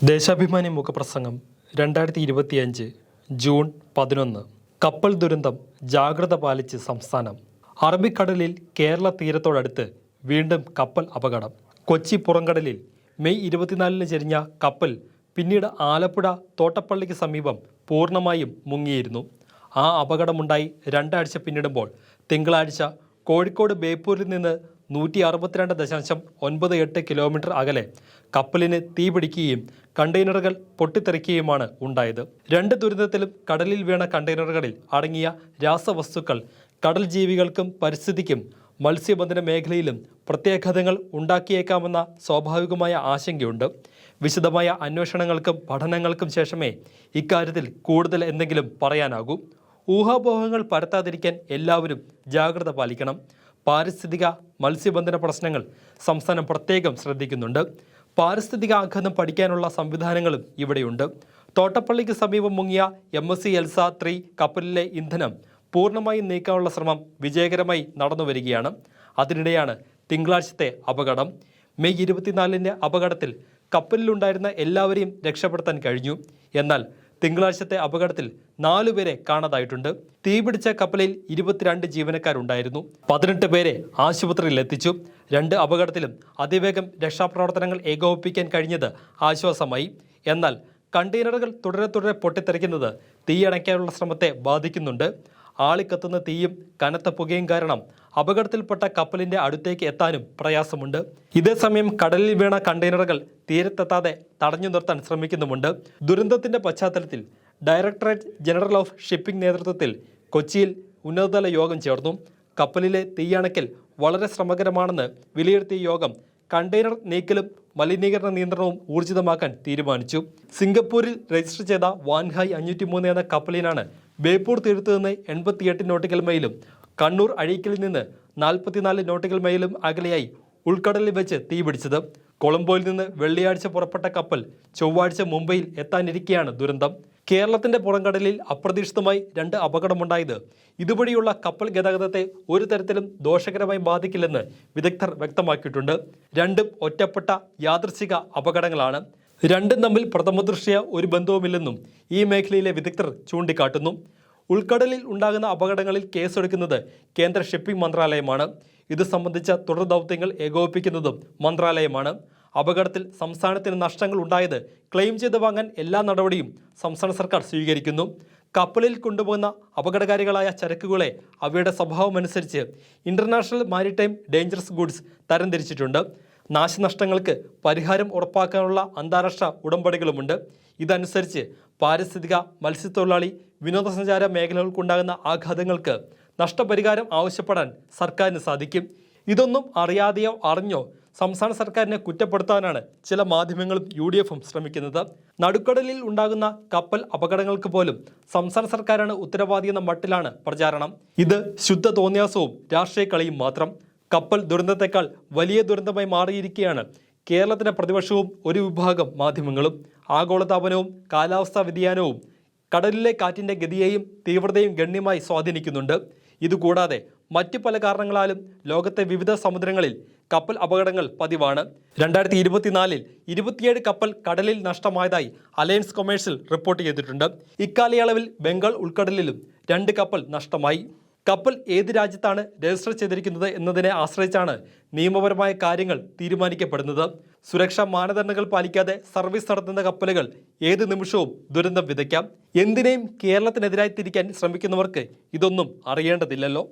ദേശാഭിമാനി മുഖപ്രസംഗം 2025 ജൂൺ 11. കപ്പൽ ദുരന്തം ജാഗ്രത പാലിച്ച് സംസ്ഥാനം. അറബിക്കടലിൽ കേരള തീരത്തോടടുത്ത് വീണ്ടും കപ്പൽ അപകടം. കൊച്ചി പുറംകടലിൽ മെയ് 24 ചെരിഞ്ഞ കപ്പൽ പിന്നീട് ആലപ്പുഴ തോട്ടപ്പള്ളിക്ക് സമീപം പൂർണ്ണമായും മുങ്ങിയിരുന്നു. ആ അപകടമുണ്ടായി 2 ആഴ്ച പിന്നിടുമ്പോൾ തിങ്കളാഴ്ച കോഴിക്കോട് ബേപ്പൂരിൽ നിന്ന് 162.98 കിലോമീറ്റർ അകലെ കപ്പലിന് തീപിടിക്കുകയും കണ്ടെയ്നറുകൾ പൊട്ടിത്തെറിക്കുകയുമാണ് ഉണ്ടായത്. 2 ദുരന്തത്തിലും കടലിൽ വീണ കണ്ടെയ്നറുകളിൽ അടങ്ങിയ രാസവസ്തുക്കൾ കടൽ ജീവികൾക്കും പരിസ്ഥിതിക്കും മത്സ്യബന്ധന മേഖലയിലും പ്രത്യാഘാതങ്ങൾ ഉണ്ടാക്കിയേക്കാമെന്ന സ്വാഭാവികമായ ആശങ്കയുണ്ട്. വിശദമായ അന്വേഷണങ്ങൾക്കും പഠനങ്ങൾക്കും ശേഷമേ ഇക്കാര്യത്തിൽ കൂടുതൽ എന്തെങ്കിലും പറയാനാകൂ. ഊഹാപോഹങ്ങൾ പരത്താതിരിക്കാൻ എല്ലാവരും ജാഗ്രത പാലിക്കണം. പാരിസ്ഥിതിക മത്സ്യബന്ധന പ്രശ്നങ്ങൾ സംസ്ഥാനം പ്രത്യേകം ശ്രദ്ധിക്കുന്നുണ്ട്. പാരിസ്ഥിതിക ആഘാതം പഠിക്കാനുള്ള സംവിധാനങ്ങളും ഇവിടെയുണ്ട്. തോട്ടപ്പള്ളിക്ക് സമീപം മുങ്ങിയ MSC എൽസ 3 കപ്പലിലെ ഇന്ധനം പൂർണ്ണമായും നീക്കാനുള്ള ശ്രമം വിജയകരമായി നടന്നു വരികയാണ്. അതിനിടെയാണ് തിങ്കളാഴ്ചത്തെ അപകടം. മെയ് 24 അപകടത്തിൽ കപ്പലിലുണ്ടായിരുന്ന എല്ലാവരെയും രക്ഷപ്പെടുത്താൻ കഴിഞ്ഞു. എന്നാൽ തിങ്കളാഴ്ചത്തെ അപകടത്തിൽ 4 പേരെ കാണാതായിട്ടുണ്ട്. തീപിടിച്ച കപ്പലിൽ 22 ജീവനക്കാരുണ്ടായിരുന്നു. 18 പേരെ ആശുപത്രിയിൽ എത്തിച്ചു. 2 അപകടത്തിലും അതിവേഗം രക്ഷാപ്രവർത്തനങ്ങൾ ഏകോപിപ്പിക്കാൻ കഴിഞ്ഞത് ആശ്വാസമായി. എന്നാൽ കണ്ടെയ്നറുകൾ തുടരെ പൊട്ടിത്തെറിക്കുന്നത് തീയണയ്ക്കാനുള്ള ശ്രമത്തെ ബാധിക്കുന്നുണ്ട്. ആളിക്കത്തുന്ന തീയും കനത്ത പുകയും കാരണം അപകടത്തിൽപ്പെട്ട കപ്പലിന്റെ അടുത്തേക്ക് എത്താനും പ്രയാസമുണ്ട്. ഇതേസമയം കടലിൽ വീണ കണ്ടെയ്നറുകൾ തീരത്തെത്താതെ തടഞ്ഞു നിർത്താൻ ശ്രമിക്കുന്നുമുണ്ട്. ദുരന്തത്തിന്റെ പശ്ചാത്തലത്തിൽ ഡയറക്ടറേറ്റ് ജനറൽ ഓഫ് ഷിപ്പിംഗ് നേതൃത്വത്തിൽ കൊച്ചിയിൽ ഉന്നതതല യോഗം ചേർന്നു. കപ്പലിലെ തീയണയ്ക്കൽ വളരെ ശ്രമകരമാണെന്ന് വിലയിരുത്തിയ യോഗം കണ്ടെയ്നർ നീക്കലും മലിനീകരണ നിയന്ത്രണവും ഊർജിതമാക്കാൻ തീരുമാനിച്ചു. സിംഗപ്പൂരിൽ രജിസ്റ്റർ ചെയ്ത വാൻഹായ് 503 എന്ന കപ്പലിനാണ് ബേപ്പൂർ തീരത്ത് നിന്ന് 88 നോട്ടിക്കൽ മൈലും കണ്ണൂർ അഴീക്കലിൽ നിന്ന് 44 നോട്ടിക്കൽ മൈലും അകലെയായി ഉൾക്കടലിൽ വെച്ച് തീപിടിച്ചത്. കൊളംബോയിൽ നിന്ന് വെള്ളിയാഴ്ച പുറപ്പെട്ട കപ്പൽ ചൊവ്വാഴ്ച മുംബൈയിൽ എത്താനിരിക്കെയാണ് ദുരന്തം. കേരളത്തിന്റെ പുറംകടലിൽ അപ്രതീക്ഷിതമായി 2 അപകടമുണ്ടായത് ഇതുവഴിയുള്ള കപ്പൽ ഗതാഗതത്തെ ഒരു തരത്തിലും ദോഷകരമായി ബാധിക്കില്ലെന്ന് വിദഗ്ധർ വ്യക്തമാക്കിയിട്ടുണ്ട്. 2 ഒറ്റപ്പെട്ട യാദൃച്ഛിക അപകടങ്ങളാണ്. 2 തമ്മിൽ പ്രഥമദൃഷ്ട്യാ ഒരു ബന്ധവുമില്ലെന്നും ഈ മേഖലയിലെ വിദഗ്ധർ ചൂണ്ടിക്കാട്ടുന്നു. ഉൾക്കടലിൽ ഉണ്ടാകുന്ന അപകടങ്ങളിൽ കേസെടുക്കുന്നത് കേന്ദ്ര ഷിപ്പിംഗ് മന്ത്രാലയമാണ്. ഇത് സംബന്ധിച്ച തുടർ ദൗത്യങ്ങൾ ഏകോപിപ്പിക്കുന്നതും മന്ത്രാലയമാണ്. അപകടത്തിൽ സംസ്ഥാനത്തിന് നഷ്ടങ്ങൾ ഉണ്ടായത് ക്ലെയിം ചെയ്ത് വാങ്ങാൻ എല്ലാ നടപടിയും സംസ്ഥാന സർക്കാർ സ്വീകരിക്കുന്നു. കപ്പലിൽ കൊണ്ടുപോകുന്ന അപകടകാരികളായ ചരക്കുകളെ അവയുടെ സ്വഭാവമനുസരിച്ച് ഇന്റർനാഷണൽ മാരിടൈം ഡേഞ്ചറസ് ഗുഡ്സ് തരംതിരിച്ചിട്ടുണ്ട്. നാശനഷ്ടങ്ങൾക്ക് പരിഹാരം ഉറപ്പാക്കാനുള്ള അന്താരാഷ്ട്ര ഉടമ്പടികളുമുണ്ട്. ഇതനുസരിച്ച് പാരിസ്ഥിതിക മത്സ്യത്തൊഴിലാളി വിനോദസഞ്ചാര മേഖലകൾക്കുണ്ടാകുന്ന ആഘാതങ്ങൾക്ക് നഷ്ടപരിഹാരം ആവശ്യപ്പെടാൻ സർക്കാരിന് സാധിക്കും. ഇതൊന്നും അറിയാതെയോ അറിഞ്ഞോ സംസ്ഥാന സർക്കാരിനെ കുറ്റപ്പെടുത്താനാണ് ചില മാധ്യമങ്ങളും UDFും ശ്രമിക്കുന്നത്. നടുക്കടലിൽ ഉണ്ടാകുന്ന കപ്പൽ അപകടങ്ങൾക്ക് പോലും സംസ്ഥാന സർക്കാരാണ് ഉത്തരവാദിയെന്ന മട്ടിലാണ് പ്രചാരണം. ഇത് ശുദ്ധ തോന്നിയാസവും രാഷ്ട്രീയ കളിയും മാത്രം. കപ്പൽ ദുരന്തത്തെക്കാൾ വലിയ ദുരന്തമായി മാറിയിരിക്കുകയാണ് കേരളത്തിൻ്റെ പ്രതിപക്ഷവും ഒരു വിഭാഗം മാധ്യമങ്ങളും. ആഗോളതാപനവും കാലാവസ്ഥാ വ്യതിയാനവും കടലിലെ കാറ്റിൻ്റെ ഗതിയെയും തീവ്രതയും ഗണ്യമായി സ്വാധീനിക്കുന്നുണ്ട്. ഇതുകൂടാതെ മറ്റ് പല കാരണങ്ങളാലും ലോകത്തെ വിവിധ സമുദ്രങ്ങളിൽ കപ്പൽ അപകടങ്ങൾ പതിവാണ്. 2024 27 കപ്പൽ കടലിൽ നഷ്ടമായതായി അലയൻസ് കൊമേഴ്സ്യൽ റിപ്പോർട്ട് ചെയ്തിട്ടുണ്ട്. ഇക്കാലയളവിൽ ബംഗാൾ ഉൾക്കടലിലും 2 കപ്പൽ നഷ്ടമായി. കപ്പൽ ഏത് രാജ്യത്താണ് രജിസ്റ്റർ ചെയ്തിരിക്കുന്നത് എന്നതിനെ ആശ്രയിച്ചാണ് നിയമപരമായ കാര്യങ്ങൾ തീരുമാനിക്കപ്പെടുന്നത്. സുരക്ഷാ മാനദണ്ഡങ്ങൾ പാലിക്കാതെ സർവീസ് നടത്തുന്ന കപ്പലുകൾ ഏത് നിമിഷവും ദുരന്തം വിതയ്ക്കാം. എന്തിനേയും കേരളത്തിനെതിരായി തിരിക്കാൻ ശ്രമിക്കുന്നവർക്ക് ഇതൊന്നും അറിയേണ്ടതില്ലല്ലോ.